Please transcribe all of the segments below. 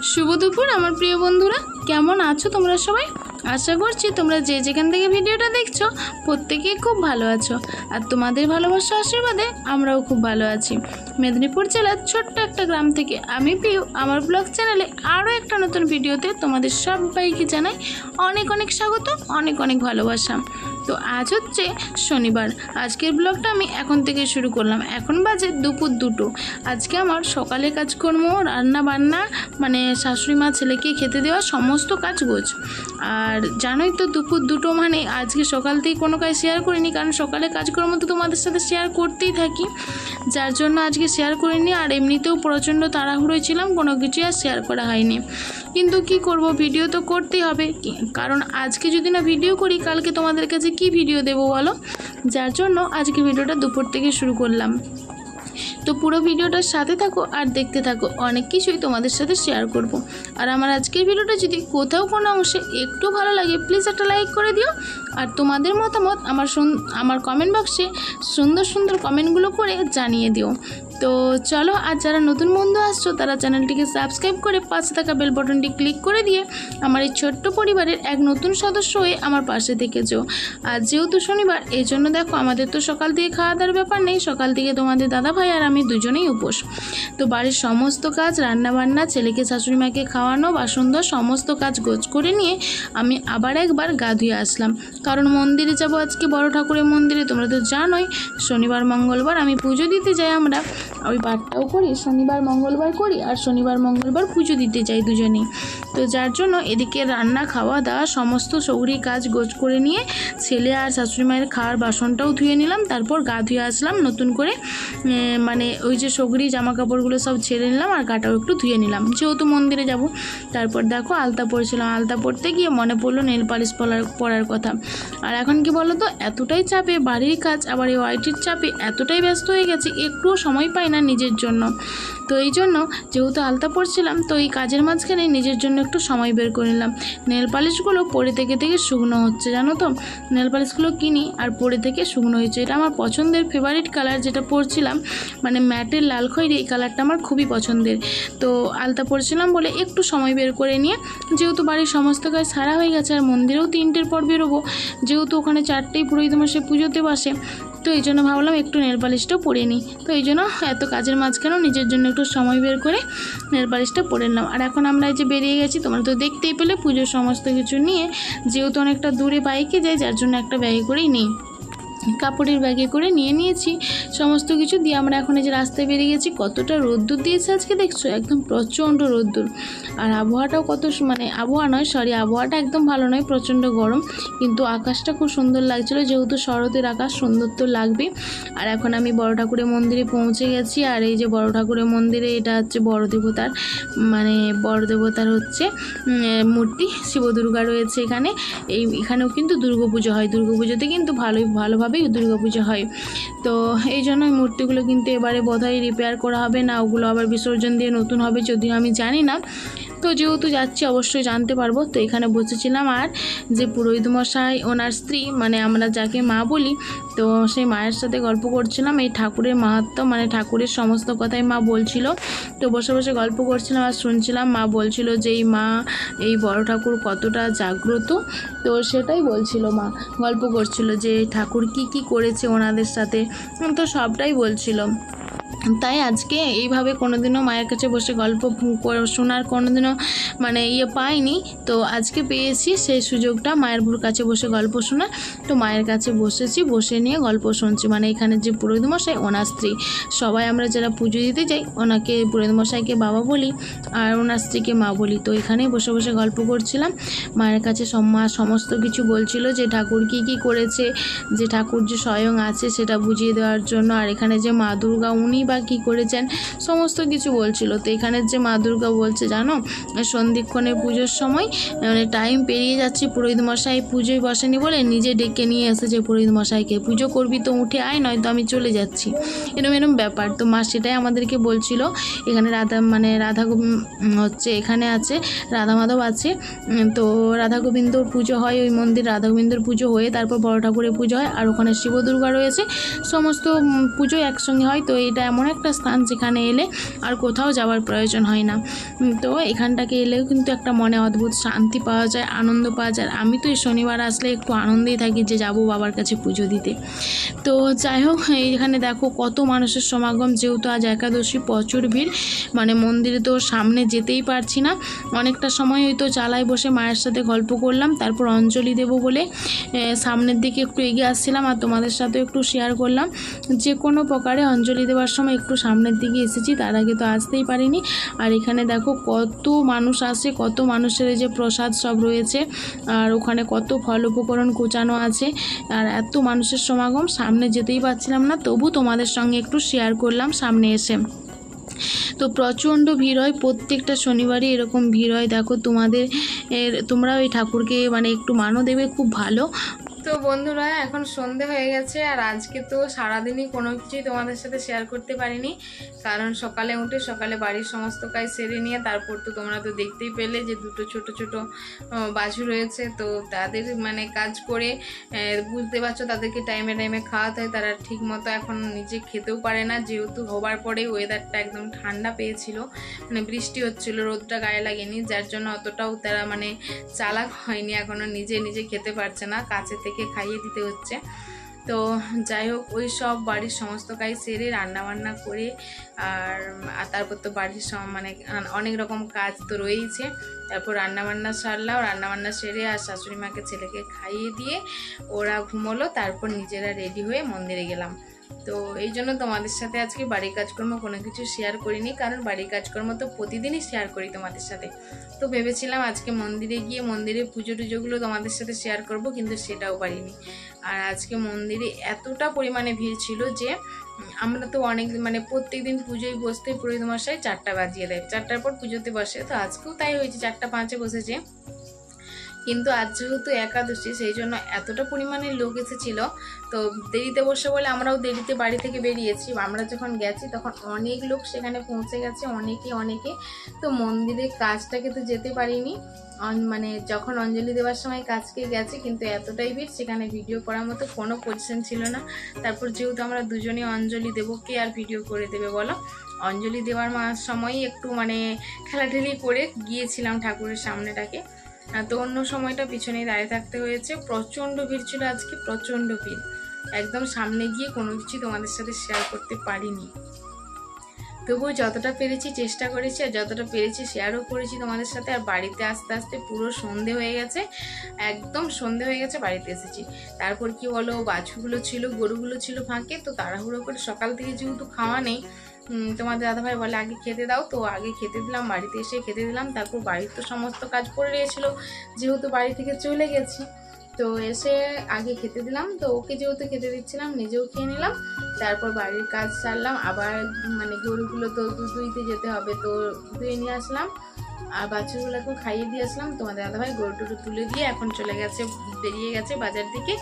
শুভ দুপুর আমার প্রিয় বন্ধুরা, কেমন আছো তোমরা সবাই? আশা করছি তোমরা যে যেখান থেকে ভিডিওটা দেখছো প্রত্যেকেই খুব ভালো আছো, আর তোমাদের ভালোবাসা আশীর্বাদে আমরাও খুব ভালো আছি। মেদিনীপুর জেলার ছোট্ট একটা গ্রাম থেকে আমি পিউ আমার ব্লগ চ্যানেলে আরও একটা নতুন ভিডিওতে তোমাদের সবাইকে জানাই অনেক অনেক স্বাগত, অনেক অনেক ভালোবাসা। তো আজ হচ্ছে শনিবার। আজকের ব্লগটা আমি এখন থেকে শুরু করলাম। এখন বাজে দুপুর 2টো। আজকে আমার সকালে কাজকর্ম, রান্না বান্না, মানে শাশুড়ি মা ছেলেকে খেতে দেওয়া সমস্ত কাজ গোছ। আর জানোই তো দুপুর 2টো মানে আজকে সকাল থেকে কোনো কাজ শেয়ার করিনি, কারণ সকালে কাজকর্ম তো তোমাদের সাথে শেয়ার করতেই থাকি, যার জন্য আজকে শেয়ার করিনি। আর এমনিতেও প্রচণ্ড তাড়াহুড়োয় ছিলাম, কোনো কিছুই আর শেয়ার করা হয়নি। কিন্তু কি করব, ভিডিও তো করতেই হবে, কারণ আজকে যদি না ভিডিও করি কালকে তোমাদের কাছে কি ভিডিও দেবো বলো? যার জন্য আজকে ভিডিওটা দুপুর থেকে শুরু করলাম। তো পুরো ভিডিওটার সাথে থাকো আর দেখতে থাকো, অনেক কিছুই তোমাদের সাথে শেয়ার করব। আর আমার আজকের ভিডিওটা যদি কোথাও কোনো অংশে একটু ভালো লাগে প্লিজ একটা লাইক করে দিও। আর তোমাদের মতামত আমার কমেন্ট বক্সে সুন্দর সুন্দর কমেন্টগুলো করে জানিয়ে দিও। তো চলো, আর যারা নতুন বন্ধু আসছো তারা চ্যানেলটিকে সাবস্ক্রাইব করে পাশে থাকা বেল বাটনটি ক্লিক করে দিয়ে আমার এই ছোট্ট পরিবারের এক নতুন সদস্য হয়ে আমার পাশে থেকেছো। আর যেহেতু শনিবার, এই জন্য দেখো আমাদের তো সকাল থেকে খাওয়া দাওয়ার ব্যাপার নেই, সকাল থেকে তোমাদের দাদা ভাই আর আমি দুজনেই উপোস। তো বাড়ির সমস্ত কাজ, রান্নাবান্না, ছেলেকে শাশুড়ি মাকে খাওয়ানো, বাসন ধোয়া সমস্ত কাজ গোছ করে নিয়ে আমি আবার একবার গা ধুয়ে আসলাম, কারণ মন্দিরে যাব আজকে, বড় ঠাকুরের মন্দিরে। তোমরা তো জানোই শনিবার মঙ্গলবার আমি পুজো দিতে যাই, আমরা ওই পাঠটাও করি, শনিবার মঙ্গলবার করি, আর শনিবার মঙ্গলবার পুজো দিতে যাই দুজনেই। তো যার জন্য এদিকে রান্না, খাওয়া দাওয়া সমস্ত সৌরি কাজ গোছ করে নিয়ে ছেলে আর শাশুড়ি মায়ের খাওয়ার বাসনটাও ধুয়ে নিলাম, তারপর গা ধুয়ে আসলাম নতুন করে। মানে ওই যে সগরি জামা কাপড়গুলো সব ছেড়ে নিলাম আর গাটাও একটু ধুয়ে নিলাম, যেহেতু মন্দিরে যাব। তারপর দেখো আলতা পড়ছিলাম, আলতা পড়তে গিয়ে মনে পড়লো নেল পালিশ পরার কথা। আর এখন কি বলো তো, এতটাই চাপে বাড়ির কাজ, আবার এই ওয়াইটির চাপে এতটাই ব্যস্ত হয়ে গেছে, একটুও সময় পাই না নিজের জন্য। তো এই জন্য যেহেতু আলতা পড়ছিলাম, তো এই কাজের মাঝখানে নিজের জন্য একটু সময় বের করে নিলাম। নেল পালিশগুলো পরে থেকে শুকনো হচ্ছে, জানো তো, নেল পালিশগুলো কিনি আর পরে থেকে শুকনো হয়েছে। এটা আমার পছন্দের ফেভারিট কালার, যেটা পরছিলাম মানে ম্যাটের লাল খয়েরি, এই কালারটা আমার খুবই পছন্দের। তো আলতা পরছিলাম বলে একটু সময় বের করে নিয়ে, যেহেতু বাড়ির সমস্ত কাজ সারা হয়ে গেছে আর মন্দিরেও 3টের পর বেরোবো, যেহেতু ওখানে 4টেই পুরোহিত মশাই পুজোতে বসে, তো এই জন্য ভাবলাম একটু নেল পালিশটাও পরে নিই। তো এই জন্য এত কাজের মাঝখানেও নিজের জন্য একটু সময় বের করে নেল পালিশটা পরে নিলাম। আর এখন আমরা এই যে বেরিয়ে গেছি, তোমরা তো দেখতেই পেলে পুজোর সমস্ত কিছু নিয়ে, যেহেতু অনেকটা দূরে বাইকে যাই, যার জন্য একটা ব্যাগে করেই নিই, কাপড়ের ব্যাগে করে নিয়েছি সমস্ত কিছু দিয়ে। আমরা এখন এই যে রাস্তায় বেরিয়ে গেছি। কতটা রোদ্দুর দিয়েছে আজকে দেখছো, একদম প্রচণ্ড রোদ্দুর। আর আবহাওয়াটাও আবহাওয়াটা একদম ভালো নয়, প্রচণ্ড গরম, কিন্তু আকাশটা খুব সুন্দর লাগছিলো, যেহেতু শরতের আকাশ, সুন্দর তো লাগবে। আর এখন আমি বড় ঠাকুরের মন্দিরে পৌঁছে গেছি। আর এই যে বড় ঠাকুরের মন্দিরে, এটা হচ্ছে বড় দেবতার হচ্ছে মূর্তি, শিব দুর্গা রয়েছে এখানে। এখানেও কিন্তু দুর্গাপুজো হয়, দুর্গাপুজোতে কিন্তু ভালোভাবেই দুর্গাপুজো হয়। তো এই জন্য মূর্তিগুলো কিন্তু এবারে বোধহয় রিপেয়ার করা হবে না, ওগুলো আবার বিসর্জন দিয়ে নতুন হবে, যদিও আমি জানি না। তো যেহেতু যাচ্ছি অবশ্যই জানতে পারবো। তো এখানে বসেছিলাম, আর যে পুরোহিত মশাই ওনার স্ত্রী, মানে আমরা যাকে মা বলি, তো সেই মায়ের সাথে গল্প করছিলাম এই ঠাকুরের মাহাত্ম্য, মানে ঠাকুরের সমস্ত কথাই মা বলছিল। তো বসে বসে গল্প করছিলাম আর শুনছিলাম। মা বলছিল যে এই বড় ঠাকুর কতটা জাগ্রত, তো সেটাই বলছিল মা, গল্প করছিল যে ঠাকুর কি করেছে ওনাদের সাথে, তো সবটাই বলছিল। তাই আজকে এইভাবে কোনোদিনও মায়ের কাছে বসে গল্প শোনার কোনোদিনও মানে পাইনি, তো আজকে পেয়েছি সেই সুযোগটা, মায়ের কাছে বসে গল্প শোনা। তো মায়ের কাছে বসেছি, বসে নিয়ে গল্প শুনছি। মানে এখানে যে পুরোহিত মশাই, ওনার স্ত্রী, সবাই আমরা যারা পুজো দিতে যাই ওনাকে পুরোহিত মশাইকে বাবা বলি আর ওনার স্ত্রীকে মা বলি। তো এখানেই বসে বসে গল্প করছিলাম, মায়ের কাছে মা সমস্ত কিছু বলছিল যে ঠাকুর কি করেছে, যে ঠাকুর যে স্বয়ং আছে সেটা বুঝিয়ে দেওয়ার জন্য। আর এখানে যে মা দুর্গা, উনি বা কী করেছেন সমস্ত কিছু বলছিল। তো এখানের যে মা দুর্গা বলছে, জানো, সন্ধিক্ষণে পুজোর সময় মানে টাইম পেরিয়ে যাচ্ছে, পুরোহিত মশাই পুজোয় বসেনি বলে নিজে ডেকে নিয়ে এসেছে পুরোহিত মশাইকে, পুজো করবি তো উঠে আয়, নয়তো আমি চলে যাচ্ছি, এরম ব্যাপার। তো মা সেটাই আমাদেরকে বলছিল। এখানে রাধা হচ্ছে, এখানে আছে রাধা মাধব আছে। তো রাধা গোবিন্দর পুজো হয় ওই মন্দির, রাধা গোবিন্দর পুজো হয়ে তারপর বড় ঠাকুরের পুজো হয়, আর ওখানে শিব দুর্গা রয়েছে, সমস্ত পুজো একসঙ্গে হয়। তো এটা এমন এমন একটা স্থান যেখানে এলে আর কোথাও যাওয়ার প্রয়োজন হয় না। তো এখানটাকে এলেও কিন্তু একটা মনে অদ্ভুত শান্তি পাওয়া যায়, আনন্দ পাওয়া যায়। আমি তো এই শনিবার আসলে একটু আনন্দেই থাকি যে যাব বাবার কাছে পুজো দিতে। তো যাই হোক, এইখানে দেখো কত মানুষের সমাগম, যেহেতু আজ একাদশী প্রচুর ভিড়, মানে মন্দিরে তো সামনে যেতেই পারছি না। অনেকটা সময় হয়তো চালায় বসে মায়ের সাথে গল্প করলাম, তারপর অঞ্জলি দেব বলে সামনের দিকে একটু এগিয়ে আসছিলাম আর তোমাদের সাথে একটু শেয়ার করলাম। যে কোনো প্রকারে অঞ্জলি দেওয়ার সময় একটু সামনের দিকে এসেছি, তার আগে তো আসতেই পারিনি। আর এখানে দেখো কত মানুষ আসে, কত মানুষের এই যে প্রসাদ সব রয়েছে, আর ওখানে কত ফল উপকরণ কুচানো আছে, আর এত মানুষের সমাগম, সামনে যেতেই পারছিলাম না, তবু তোমাদের সঙ্গে একটু শেয়ার করলাম সামনে এসে। তো প্রচণ্ড ভিড় হয়, প্রত্যেকটা শনিবারই এরকম ভিড় হয়। দেখো তোমরা ওই ঠাকুরকে মানে একটু মানো দেবে, খুব ভালো। তো বন্ধুরা এখন সন্ধে হয়ে গেছে, আর আজকে তো সারাদিনই কোনো কিছুই তোমাদের সাথে শেয়ার করতে পারিনি, কারণ সকালে উঠে সকালে বাড়ির সমস্ত কাজ সেরে নিয়ে তারপর তো তোমরা তো দেখতেই পেলে যে দুটো ছোট ছোট বাছুর রয়েছে, তো তাদের মানে কাজ করে বুঝতে পারছো তাদেরকে টাইমে টাইমে খাওয়াতে হয়। তারা ঠিক মতো এখন নিজে খেতেও পারে না, যেহেতু হবার পরে ওয়েদারটা একদম ঠান্ডা পেয়েছিল, মানে বৃষ্টি হচ্ছিল, রোদটা গায়ে লাগেনি, যার জন্য অতটাও তারা মানে চালাক হয়নি, এখনও নিজে নিজে খেতে পারছে না, কাছে থেকে খাইয়ে দিতে হচ্ছে। তো যাই হোক, ওই সব বাড়ির সমস্ত কাজ সেরে রান্নাবান্না করে আর তারপর তো বাড়ির মানে অনেক রকম কাজ তো রয়েছে, তারপর রান্নাবান্না সারলাম, রান্নাবান্না সেরে আর শাশুড়ি মাকে ছেলেকে খাইয়ে দিয়ে ওরা ঘুমোলো, তারপর নিজেরা রেডি হয়ে মন্দিরে গেলাম। তো এই জন্য তোমাদের সাথে আজকে বাড়ির কাজকর্ম কোনো কিছু শেয়ার করিনি, কারণ বাড়ির কাজকর্ম তো প্রতিদিনই শেয়ার করি তোমাদের সাথে। তো ভেবেছিলাম আজকে মন্দিরে গিয়ে মন্দিরে পুজো টুজোগুলো তোমাদের সাথে শেয়ার করব, কিন্তু সেটাও পারিনি। আর আজকে মন্দিরে এতটা পরিমাণে ভিড় ছিল যে আমরা তো অনেক মানে প্রত্যেক দিন পুজোয় বসতে পুরোহিত মশাই 4টা বাজিয়ে দেয়, 4টার পর পুজোতে বসে, তো আজকেও তাই হয়েছে, 4টা 5-এ বসেছে। কিন্তু আজ যেহেতু একাদশী, সেই জন্য এতটা পরিমাণে লোক এসেছিল, তো দেরিতে বসে বলে আমরাও দেরিতে বাড়ি থেকে বেরিয়েছি। আমরা যখন গেছি তখন অনেক লোক সেখানে পৌঁছে গেছে, অনেকে। তো মন্দিরে কাজটাকে তো যেতে পারিনি, মানে যখন অঞ্জলি দেওয়ার সময় কাজকে গেছে, কিন্তু এতটাই ভিড়, সেখানে ভিডিও করার মতো কোনো পজিশন ছিল না। তারপর যেহেতু আমরা দুজনেই অঞ্জলি দেবো, কে আর ভিডিও করে দেবে বলো। অঞ্জলি দেওয়ার সময়ই একটু মানে ঠেলাঠেলি করে গিয়েছিলাম ঠাকুরের সামনেটাকে, তো অন্য সময়টা পিছনেই দাঁড়িয়ে থাকতে হয়েছে। প্রচণ্ড ভিড় ছিল আজকে, প্রচণ্ড ভিড়, একদম সামনে গিয়ে কোনো কিছু তোমাদের সাথে শেয়ার করতে পারিনি। তবুও যতটা পেরেছি চেষ্টা করেছি, আর যতটা পেরেছি শেয়ারও করেছি তোমাদের সাথে। আর বাড়িতে আস্তে আস্তে পুরো সন্ধে হয়ে গেছে, একদম সন্ধে হয়ে গেছে, বাড়িতে এসেছি। তারপর কি বলো, বাছুরগুলো ছিল, গরুগুলো ছিল ফাঁকে, তো তাড়াহুড়ো করে সকাল থেকে যেহেতু খাওয়া নেই, তোমাদের দাদাভাই বলে আগে খেতে দাও, তো আগে খেতে দিলাম, বাড়িতে এসে খেতে দিলাম। তারপর বাড়ির তো সমস্ত কাজ করে রয়েছিল, যেহেতু বাড়ি থেকে চলে গেছি, তো এসে আগে খেতে দিলাম। তো ওকে যেহেতু খেতে দিচ্ছিলাম, নিজেও খেয়ে নিলাম, তারপর বাড়ির কাজ সারলাম। আবার মানে গরুগুলো তো দুইতে যেতে হবে, তো ধুয়ে নিয়ে আসলাম, আর বাচ্চাগুলোকেও খাইয়ে দিয়ে আসলাম। তোমাদের দাদাভাই গরুটুরু তুলে দিয়ে এখন বেরিয়ে গেছে বাজার দিকে,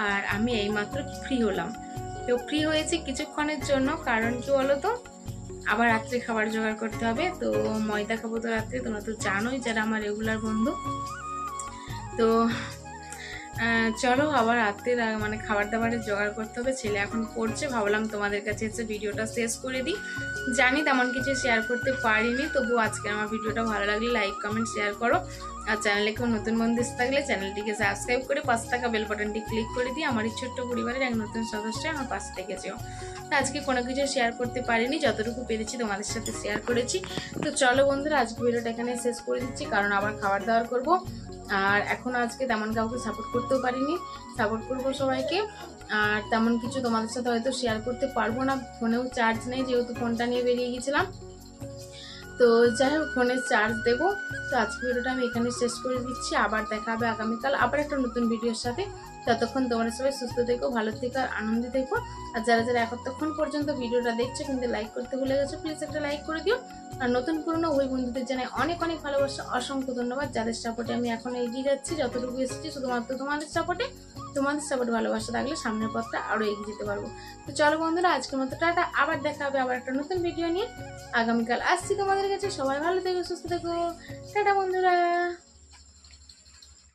আর আমি এইমাত্র ফ্রি হলাম। তো ফ্রি হয়েছে কিছুক্ষণের জন্য, কারণ কি বলো তো, আবার রাত্রে খাবার জোগাড় করতে হবে। তো ময়দা খাবো তো রাত্রে, তোমরা তো জানোই যারা আমার রেগুলার বন্ধু। তো চলো আবার রাত্রে মানে খাবার দাবারের জোগাড় করতে হবে, ছেলে এখন পড়ছে। ভাবলাম তোমাদের কাছে এসে ভিডিওটা শেষ করে দিই। জানি তেমন কিছু শেয়ার করতে পারিনি, তবু আজকে আমার ভিডিওটা ভালো লাগলে লাইক কমেন্ট শেয়ার করো, আর চ্যানেলে কেউ নতুন বন্ধু থাকলে চ্যানেলটিকে সাবস্ক্রাইব করে পাশে থাকা বেল বাটনটি ক্লিক করে দিয়ে আমার এই ছোট্ট পরিবারের এক নতুন সদস্য আমার পাশে থেকে যেও। আজকে কোনো কিছু শেয়ার করতে পারিনি, যতটুকু পেরেছি তোমাদের সাথে শেয়ার করেছি। তো চলো বন্ধুরা, আজকে ভিডিওটা এখানে শেষ করে দিচ্ছি, কারণ আবার খাবার দাবার করবো। আর এখন আজকে তেমন কাউকে সাপোর্ট করতেও পারিনি, সাপোর্ট করবো সবাইকে। আর তেমন কিছু তোমাদের সাথে হয়তো শেয়ার করতে পারবো না, ফোনেও চার্জ নেই, যেহেতু ফোনটা নিয়ে বেরিয়ে গেছিলাম। তো যাই হোক, ফোনের চার্জ দেবো। তো আজকে ভিডিওটা আমি এখানে শেষ করে দিচ্ছি, আবার দেখা হবে আগামীকাল আবার একটা নতুন ভিডিওর সাথে। ততক্ষণ তোমরা সবাই সুস্থ থেকো, ভালো থেকো, আর আনন্দে থেকো। আর যারা যারা এতক্ষণ পর্যন্ত ভিডিওটা দেখছো কিন্তু লাইক করতে ভুলে গেছো, প্লিজ একটা লাইক করে দিও। আর নতুন পুরনো ওই বন্ধুদের জানাই অনেক অনেক ভালোবাসা, অসংখ্য ধন্যবাদ, যাদের সাপোর্টে আমি এখন এগিয়ে যাচ্ছি। যতটুকু এসেছি শুধুমাত্র তোমাদের সাপোর্টে, তোমাদের সাপোর্ট ভালোবাসা থাকলে সামনের পথটা আরও এগিয়ে যেতে পারবো। তো চলো বন্ধুরা, আজকের মতো টাটা, আবার দেখা হবে আবার একটা নতুন ভিডিও নিয়ে। আগামীকাল আসছি তোমাদের কাছে, সবাই ভালো থেকো, সুস্থ থেকো, টাটা বন্ধুরা।